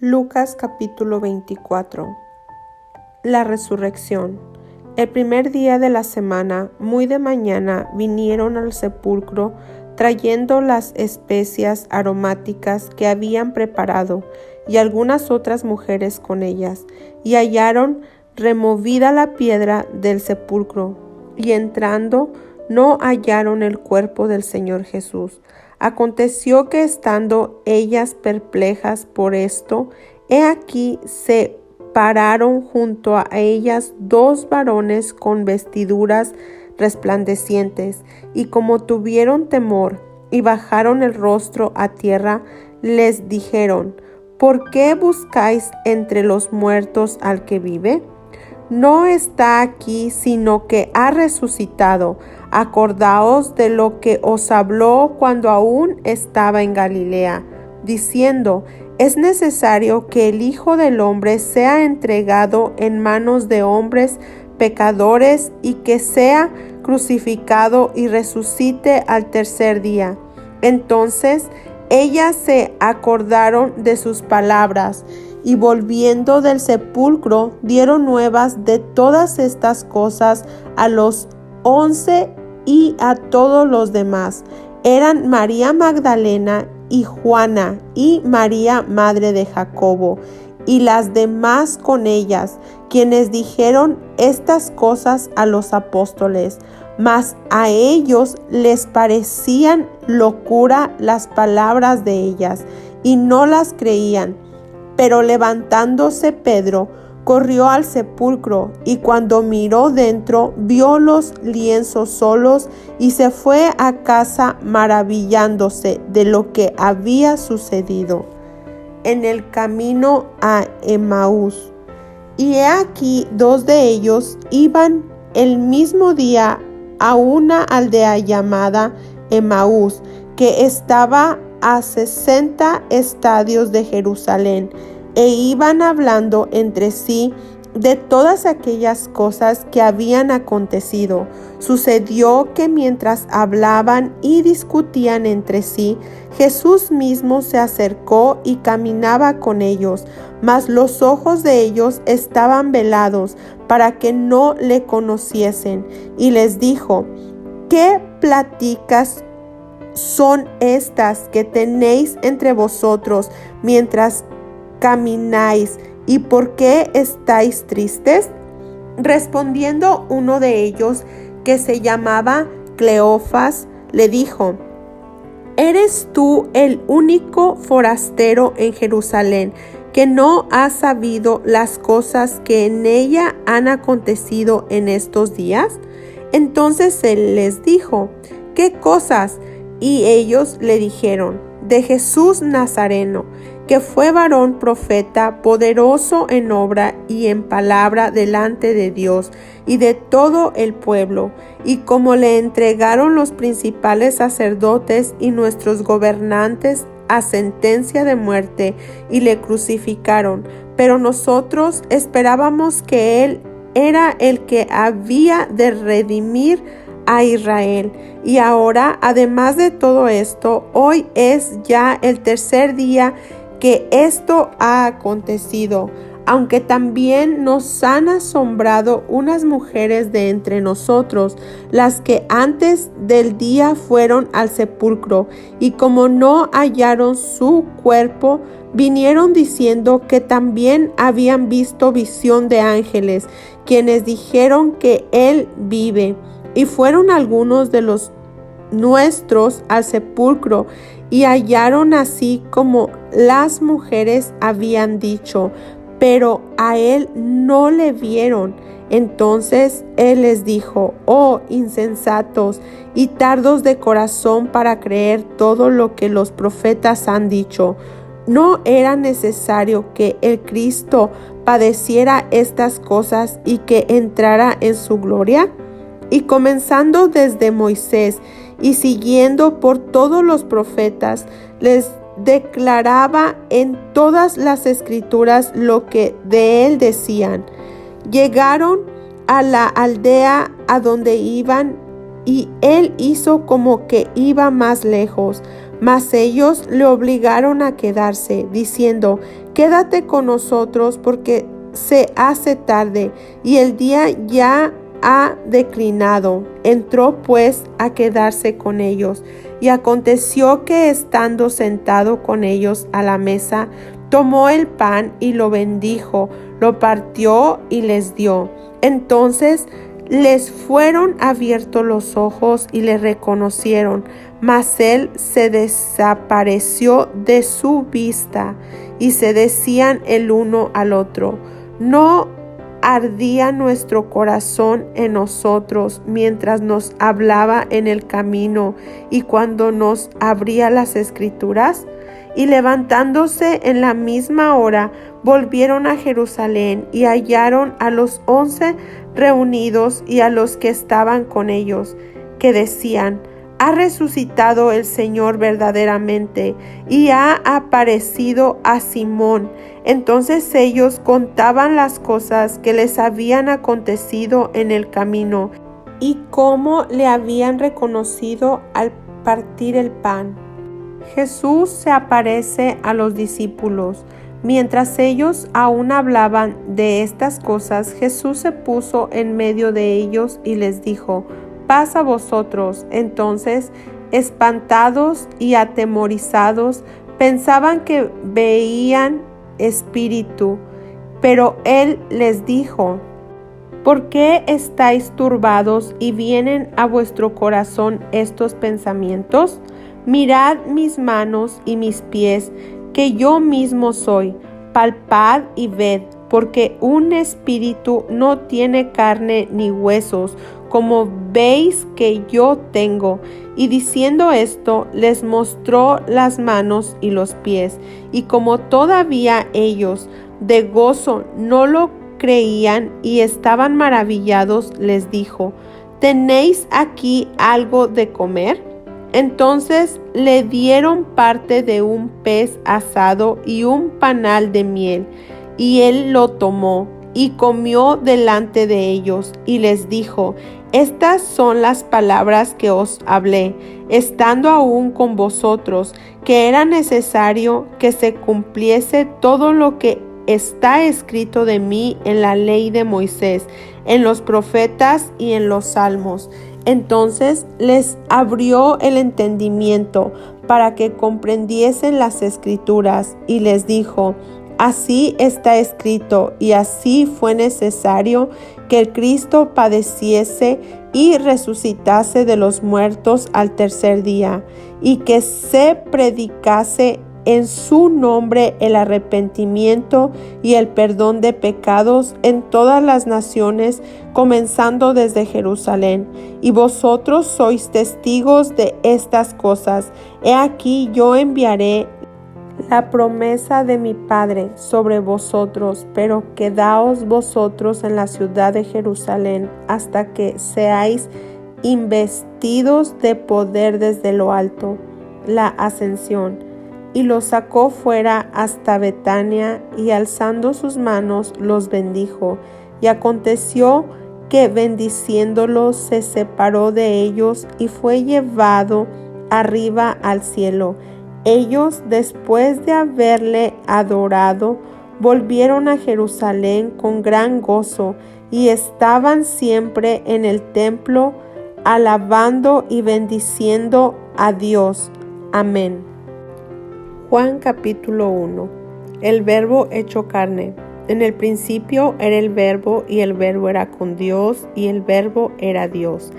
Lucas capítulo 24. La resurrección. El primer día de la semana, muy de mañana, vinieron al sepulcro trayendo las especias aromáticas que habían preparado, y algunas otras mujeres con ellas, y hallaron removida la piedra del sepulcro, y entrando no hallaron el cuerpo del Señor Jesús. Aconteció que estando ellas perplejas por esto, he aquí se pararon junto a ellas dos varones con vestiduras resplandecientes, y como tuvieron temor y bajaron el rostro a tierra, les dijeron: ¿Por qué buscáis entre los muertos al que vive? No está aquí, sino que ha resucitado. Acordaos de lo que os habló cuando aún estaba en Galilea, diciendo: es necesario que el Hijo del Hombre sea entregado en manos de hombres pecadores, y que sea crucificado y resucite al tercer día. Entonces ellas se acordaron de sus palabras, y volviendo del sepulcro dieron nuevas de todas estas cosas a los 11 y a todos los demás. Eran María Magdalena y Juana y María madre de Jacobo, y las demás con ellas, quienes dijeron estas cosas a los apóstoles. Mas a ellos les parecían locura las palabras de ellas, y no las creían. Pero levantándose Pedro, corrió al sepulcro, y cuando miró dentro, vio los lienzos solos, y se fue a casa maravillándose de lo que había sucedido. En el camino a Emaús. Y he aquí dos de ellos iban el mismo día a una aldea llamada Emaús, que estaba a 60 estadios de Jerusalén, e iban hablando entre sí de todas aquellas cosas que habían acontecido. Sucedió que mientras hablaban y discutían entre sí, Jesús mismo se acercó y caminaba con ellos, mas los ojos de ellos estaban velados para que no le conociesen. Y les dijo: ¿qué pláticas son estas que tenéis entre vosotros mientras camináis? ¿Y por qué estáis tristes? Respondiendo uno de ellos, que se llamaba Cleofas, le dijo: ¿eres tú el único forastero en Jerusalén que no ha sabido las cosas que en ella han acontecido en estos días? Entonces él les dijo: ¿qué cosas? Y ellos le dijeron: de Jesús Nazareno, que fue varón profeta, poderoso en obra y en palabra delante de Dios y de todo el pueblo, y como le entregaron los principales sacerdotes y nuestros gobernantes a sentencia de muerte, y le crucificaron. Pero nosotros esperábamos que él era el que había de redimir a Israel. Y ahora, además de todo esto, hoy es ya el tercer día que esto ha acontecido, aunque también nos han asombrado unas mujeres de entre nosotros, las que antes del día fueron al sepulcro, y como no hallaron su cuerpo, vinieron diciendo que también habían visto visión de ángeles, quienes dijeron que él vive. Y fueron algunos de los nuestros al sepulcro, y hallaron así como las mujeres habían dicho, pero a él no le vieron. Entonces él les dijo: oh insensatos y tardos de corazón para creer todo lo que los profetas han dicho. ¿No era necesario que el Cristo padeciera estas cosas y que entrara en su gloria? Y comenzando desde Moisés y siguiendo por todos los profetas, les declaraba en todas las escrituras lo que de él decían. Llegaron a la aldea a donde iban, y él hizo como que iba más lejos, Mas ellos le obligaron a quedarse, diciendo: «Quédate con nosotros, porque se hace tarde, y el día ya ha declinado». Entró pues a quedarse con ellos. Y aconteció que, estando sentado con ellos a la mesa, tomó el pan y lo bendijo, lo partió y les dio. Entonces les fueron abiertos los ojos y le reconocieron, mas él se desapareció de su vista. Y se decían el uno al otro: ¿no ardía nuestro corazón en nosotros mientras nos hablaba en el camino y cuando nos abría las Escrituras? Y levantándose en la misma hora, volvieron a Jerusalén y hallaron a los 11 reunidos y a los que estaban con ellos, que decían: «Ha resucitado el Señor verdaderamente, y ha aparecido a Simón». Entonces ellos contaban las cosas que les habían acontecido en el camino y cómo le habían reconocido al partir el pan. Jesús se aparece a los discípulos. Mientras ellos aún hablaban de estas cosas, Jesús se puso en medio de ellos y les dijo: «Paz a vosotros». Entonces, espantados y atemorizados, pensaban que veían espíritu. Pero él les dijo: «¿Por qué estáis turbados y vienen a vuestro corazón estos pensamientos? Mirad mis manos y mis pies, que yo mismo soy. Palpad y ved, porque un espíritu no tiene carne ni huesos, como veis que yo tengo». Y diciendo esto, les mostró las manos y los pies. Y como todavía ellos de gozo no lo creían y estaban maravillados, les dijo: «¿Tenéis aquí algo de comer?». Entonces le dieron parte de un pez asado y un panal de miel, y él lo tomó y comió delante de ellos, y les dijo: «Estas son las palabras que os hablé, estando aún con vosotros, que era necesario que se cumpliese todo lo que está escrito de mí en la ley de Moisés, en los profetas y en los salmos». Entonces les abrió el entendimiento para que comprendiesen las Escrituras, y les dijo: «Así está escrito, y así fue necesario que el Cristo padeciese y resucitase de los muertos al tercer día, y que se predicase en su nombre el arrepentimiento y el perdón de pecados en todas las naciones, comenzando desde Jerusalén. Y vosotros sois testigos de estas cosas. He aquí, yo enviaré la promesa de mi Padre sobre vosotros, pero quedaos vosotros en la ciudad de Jerusalén hasta que seáis investidos de poder desde lo alto». La ascensión. Y los sacó fuera hasta Betania, y alzando sus manos los bendijo. Y aconteció que, bendiciéndolos, se separó de ellos y fue llevado arriba al cielo. Ellos, después de haberle adorado, volvieron a Jerusalén con gran gozo, y estaban siempre en el templo, alabando y bendiciendo a Dios. Amén. Juan capítulo 1. El Verbo hecho carne. En el principio era el Verbo, y el Verbo era con Dios, y el Verbo era Dios.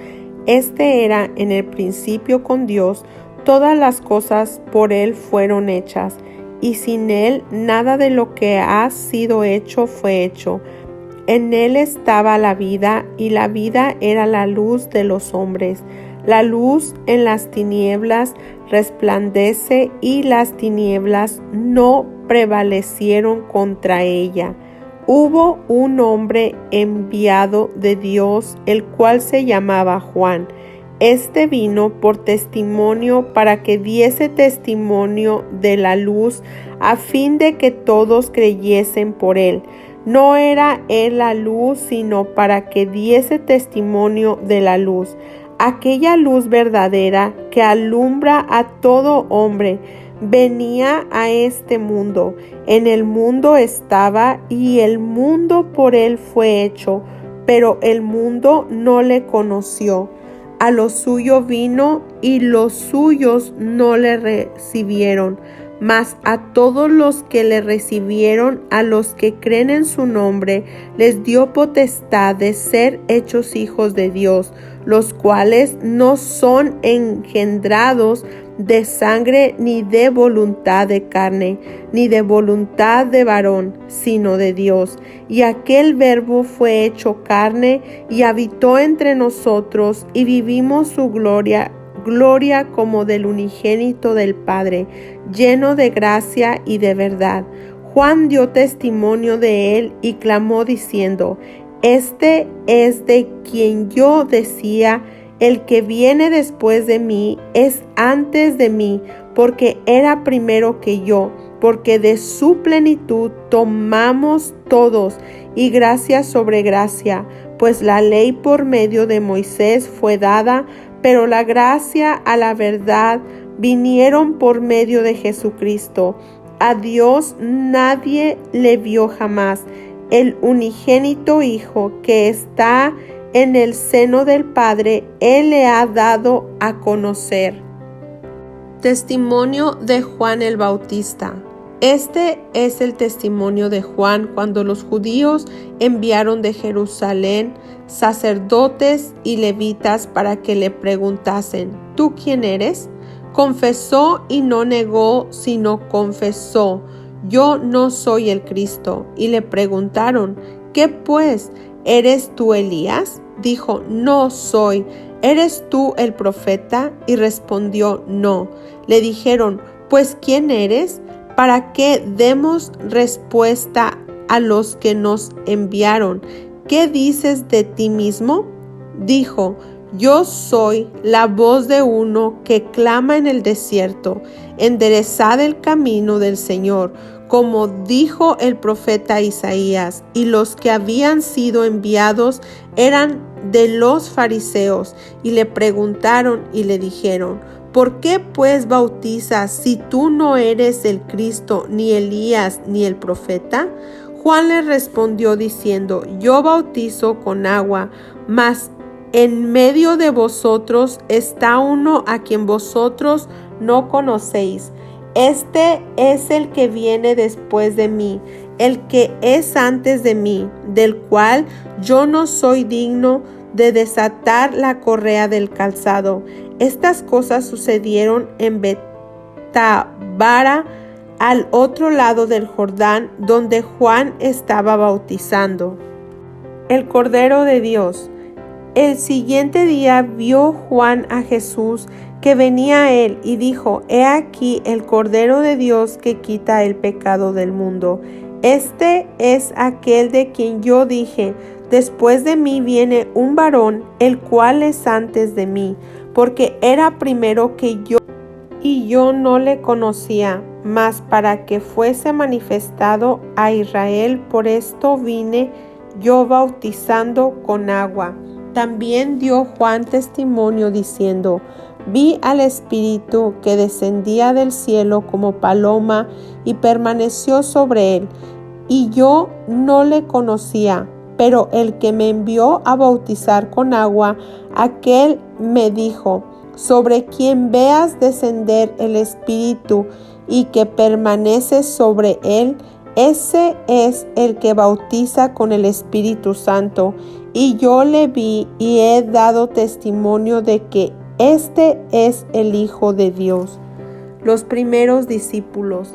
Este era en el principio con Dios. Todas las cosas por él fueron hechas, y sin él nada de lo que ha sido hecho fue hecho. En él estaba la vida, y la vida era la luz de los hombres. La luz en las tinieblas resplandece, y las tinieblas no prevalecieron contra ella. Hubo un hombre enviado de Dios, el cual se llamaba Juan. Este vino por testimonio, para que diese testimonio de la luz, a fin de que todos creyesen por él. No era él la luz, sino para que diese testimonio de la luz, aquella luz verdadera que alumbra a todo hombre, venía a este mundo. En el mundo estaba y el mundo por él fue hecho, pero el mundo no le conoció. A lo suyo vino y los suyos no le recibieron. Mas a todos los que le recibieron, a los que creen en su nombre, les dio potestad de ser hechos hijos de Dios, los cuales no son engendrados de sangre, ni de voluntad de carne, ni de voluntad de varón, sino de Dios. Y aquel Verbo fue hecho carne y habitó entre nosotros, y vivimos su gloria como del unigénito del Padre, lleno de gracia y de verdad. Juan dio testimonio de él y clamó diciendo: Este es de quien yo decía, el que viene después de mí es antes de mí, porque era primero que yo, porque de su plenitud tomamos todos, y gracia sobre gracia, pues la ley por medio de Moisés fue dada, pero la gracia a la verdad vinieron por medio de Jesucristo. A Dios nadie le vio jamás. El unigénito Hijo que está en el seno del Padre, Él le ha dado a conocer. Testimonio de Juan el Bautista. Este es el testimonio de Juan cuando los judíos enviaron de Jerusalén sacerdotes y levitas para que le preguntasen: ¿Tú quién eres? Confesó y no negó, sino confesó: Yo no soy el Cristo. Y le preguntaron: ¿Qué pues? ¿Eres tú Elías? Dijo: No soy. ¿Eres tú el profeta? Y respondió: No. Le dijeron: Pues ¿quién eres? Para que demos respuesta a los que nos enviaron. ¿Qué dices de ti mismo? Dijo: Yo soy la voz de uno que clama en el desierto: enderezad el camino del Señor, como dijo el profeta Isaías. Y los que habían sido enviados eran de los fariseos, y le preguntaron y le dijeron: ¿Por qué pues bautizas si tú no eres el Cristo, ni Elías, ni el profeta? Juan le respondió diciendo: Yo bautizo con agua, mas en medio de vosotros está uno a quien vosotros no conocéis. Este es el que viene después de mí, el que es antes de mí, del cual yo no soy digno de desatar la correa del calzado. Estas cosas sucedieron en Betábara, al otro lado del Jordán, donde Juan estaba bautizando. El Cordero de Dios. El siguiente día vio Juan a Jesús que venía a él y dijo: He aquí el Cordero de Dios que quita el pecado del mundo. Este es aquel de quien yo dije: Después de mí viene un varón, el cual es antes de mí, porque era primero que yo, y yo no le conocía, mas para que fuese manifestado a Israel, por esto vine yo bautizando con agua. También dio Juan testimonio diciendo: Vi al Espíritu que descendía del cielo como paloma y permaneció sobre él, y yo no le conocía. Pero el que me envió a bautizar con agua, aquel me dijo: Sobre quien veas descender el Espíritu y que permanece sobre él, ese es el que bautiza con el Espíritu Santo. Y yo le vi y he dado testimonio de que este es el Hijo de Dios. Los primeros discípulos.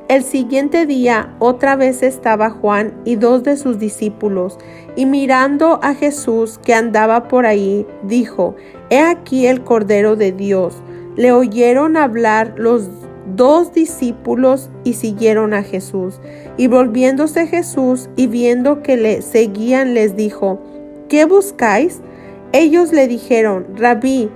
El siguiente día otra vez estaba Juan y 2 de sus discípulos, y mirando a Jesús que andaba por ahí, dijo: He aquí el Cordero de Dios. Le oyeron hablar los 2 discípulos y siguieron a Jesús. Y volviéndose Jesús y viendo que le seguían, les dijo: ¿Qué buscáis? Ellos le dijeron: Rabí,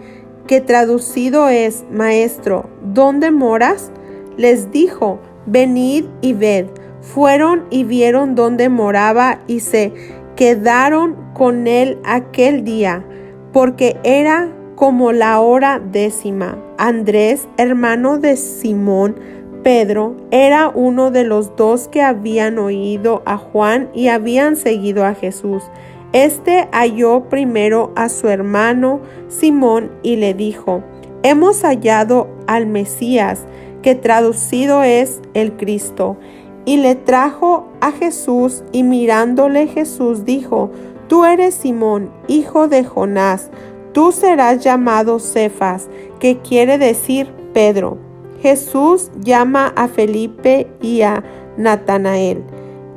que traducido es Maestro, ¿dónde moras? Les dijo: Venid y ved. Fueron y vieron dónde moraba y se quedaron con él aquel día, porque era como la hora 10. Andrés, hermano de Simón Pedro, era uno de los dos que habían oído a Juan y habían seguido a Jesús. Este halló primero a su hermano Simón y le dijo: Hemos hallado al Mesías, que traducido es el Cristo. Y le trajo a Jesús, y mirándole Jesús dijo: Tú eres Simón, hijo de Jonás, tú serás llamado Cefas, que quiere decir Pedro. Jesús llama a Felipe y a Natanael.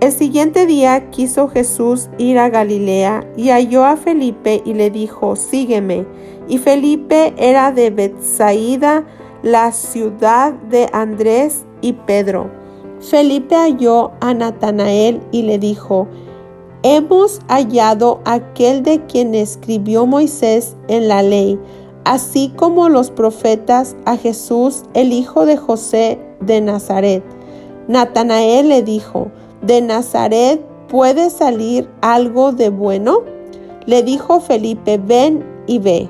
El siguiente día quiso Jesús ir a Galilea y halló a Felipe y le dijo: Sígueme. Y Felipe era de Betsaida, la ciudad de Andrés y Pedro. Felipe halló a Natanael y le dijo: Hemos hallado aquel de quien escribió Moisés en la ley, así como los profetas, a Jesús, el hijo de José de Nazaret. Natanael le dijo: ¿De Nazaret puede salir algo de bueno? Le dijo Felipe: Ven y ve.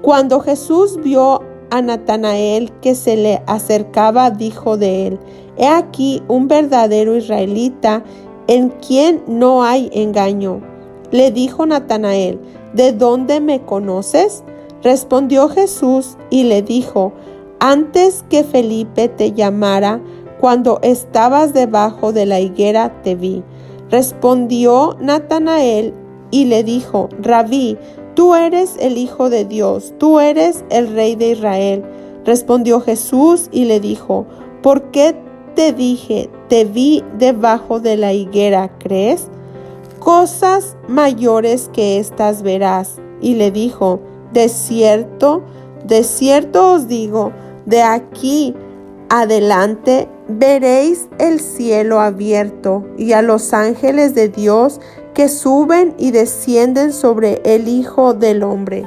Cuando Jesús vio a Natanael que se le acercaba, dijo de él: He aquí un verdadero israelita, en quien no hay engaño. Le dijo Natanael: ¿De dónde me conoces? Respondió Jesús y le dijo: Antes que Felipe te llamara, cuando estabas debajo de la higuera te vi. Respondió Natanael y le dijo: Rabí, tú eres el Hijo de Dios, tú eres el Rey de Israel. Respondió Jesús y le dijo: ¿Por qué te dije, te vi debajo de la higuera, crees? Cosas mayores que estas verás. Y le dijo: de cierto os digo, de aquí adelante veréis el cielo abierto y a los ángeles de Dios que suben y descienden sobre el Hijo del Hombre.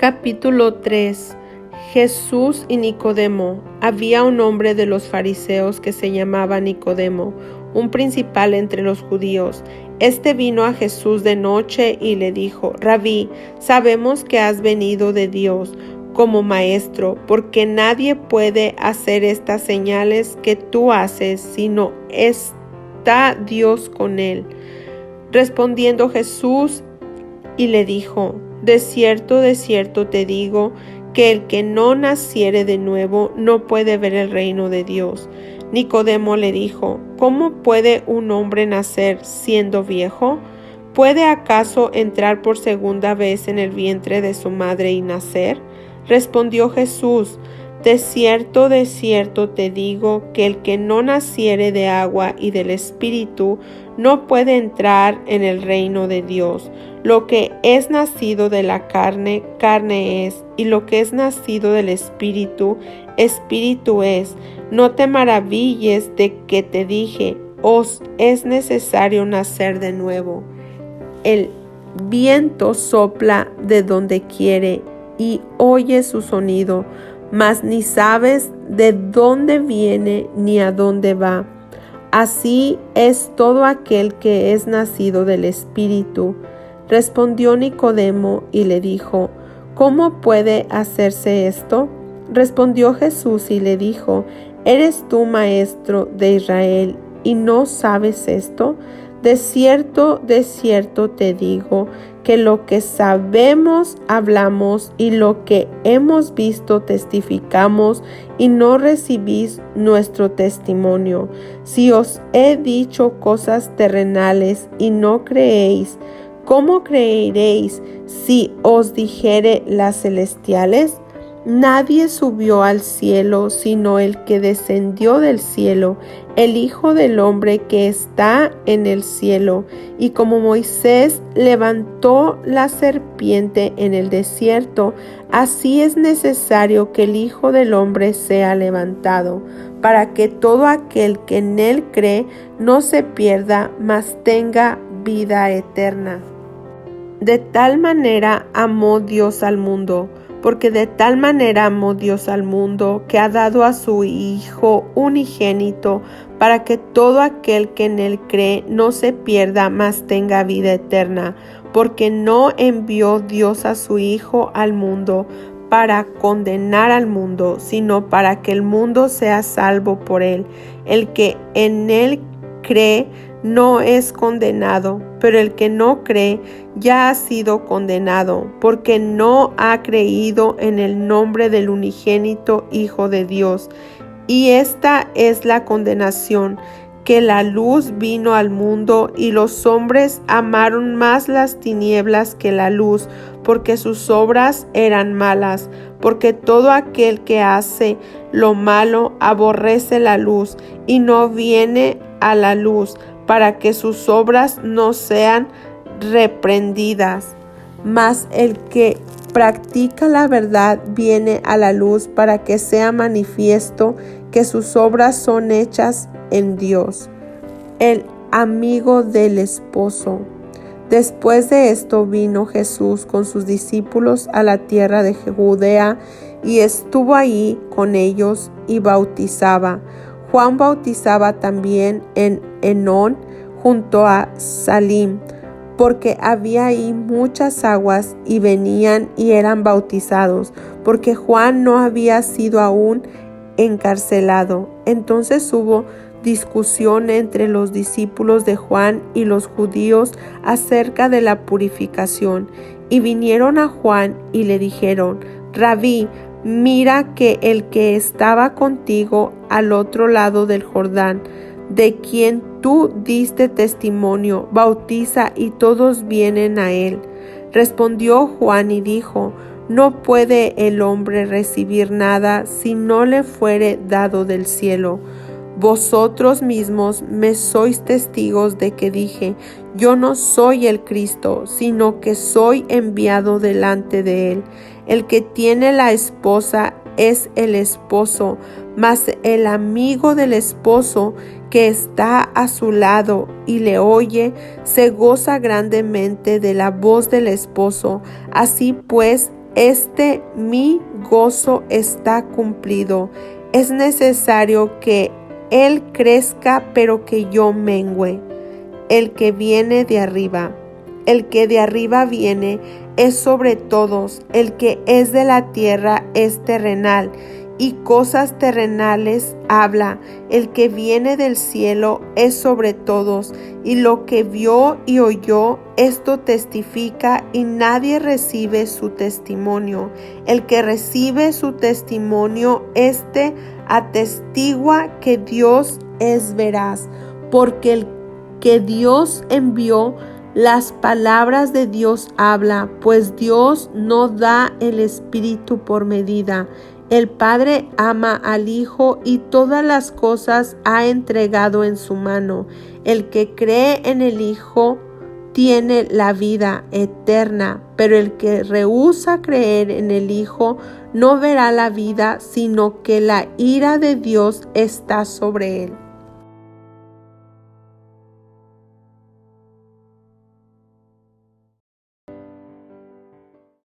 Capítulo 3. Jesús y Nicodemo. Había un hombre de los fariseos que se llamaba Nicodemo, un principal entre los judíos. Este vino a Jesús de noche y le dijo: Rabí, sabemos que has venido de Dios como maestro, porque nadie puede hacer estas señales que tú haces, sino está Dios con él. Respondiendo Jesús y le dijo: de cierto te digo, que el que no naciere de nuevo no puede ver el reino de Dios. Nicodemo le dijo: ¿Cómo puede un hombre nacer siendo viejo? ¿Puede acaso entrar por segunda vez en el vientre de su madre y nacer? Respondió Jesús: de cierto te digo, que el que no naciere de agua y del Espíritu no puede entrar en el reino de Dios. Lo que es nacido de la carne, carne es, y lo que es nacido del Espíritu, Espíritu es. No te maravilles de que te dije: os es necesario nacer de nuevo. El viento sopla de donde quiere y oye su sonido, mas ni sabes de dónde viene ni a dónde va. Así es todo aquel que es nacido del Espíritu. Respondió Nicodemo y le dijo: ¿Cómo puede hacerse esto? Respondió Jesús y le dijo: ¿Eres tú maestro de Israel y no sabes esto? De cierto te digo, que lo que sabemos hablamos, y lo que hemos visto testificamos, y no recibís nuestro testimonio. Si os he dicho cosas terrenales y no creéis, ¿cómo creeréis si os dijere las celestiales? Nadie subió al cielo sino el que descendió del cielo, el Hijo del Hombre que está en el cielo. Y como Moisés levantó la serpiente en el desierto, así es necesario que el Hijo del Hombre sea levantado, para que todo aquel que en él cree no se pierda, mas tenga vida eterna. De tal manera amó Dios al mundo, porque de tal manera amó Dios al mundo, que ha dado a su Hijo unigénito, para que todo aquel que en él cree no se pierda, mas tenga vida eterna. Porque no envió Dios a su Hijo al mundo para condenar al mundo, sino para que el mundo sea salvo por él. El que en él cree no es condenado, pero el que no cree ya ha sido condenado, porque no ha creído en el nombre del unigénito Hijo de Dios. Y esta es la condenación, que la luz vino al mundo, y los hombres amaron más las tinieblas que la luz, porque sus obras eran malas. Porque todo aquel que hace lo malo aborrece la luz, y no viene a la luz, para que sus obras no sean reprendidas. Mas el que practica la verdad viene a la luz, para que sea manifiesto que sus obras son hechas en Dios. El amigo del esposo. Después de esto vino Jesús con sus discípulos a la tierra de Judea, y estuvo allí con ellos y bautizaba. Juan bautizaba también en Enón, junto a Salim, porque había ahí muchas aguas, y venían y eran bautizados, porque Juan no había sido aún encarcelado. Entonces hubo discusión entre los discípulos de Juan y los judíos acerca de la purificación, y vinieron a Juan y le dijeron: Rabí, mira que el que estaba contigo al otro lado del Jordán, de quien tú diste testimonio, bautiza, y todos vienen a él. Respondió Juan y dijo: no puede el hombre recibir nada si no le fuere dado del cielo. Vosotros mismos me sois testigos de que dije: yo no soy el Cristo, sino que soy enviado delante de él. El que tiene la esposa es el esposo, mas el amigo del esposo que está a su lado y le oye, se goza grandemente de la voz del esposo. Así pues, mi gozo está cumplido. Es necesario que Él crezca, pero que yo mengüe. El que viene de arriba. El que de arriba viene es sobre todos. El que es de la tierra es terrenal, y cosas terrenales habla. El que viene del cielo es sobre todos, y lo que vio y oyó, esto testifica, y nadie recibe su testimonio. El que recibe su testimonio, atestigua que Dios es veraz, porque el que Dios envió, las palabras de Dios habla, pues Dios no da el Espíritu por medida. El Padre ama al Hijo y todas las cosas ha entregado en su mano. El que cree en el Hijo tiene la vida eterna, pero el que rehúsa creer en el Hijo no verá la vida, sino que la ira de Dios está sobre él.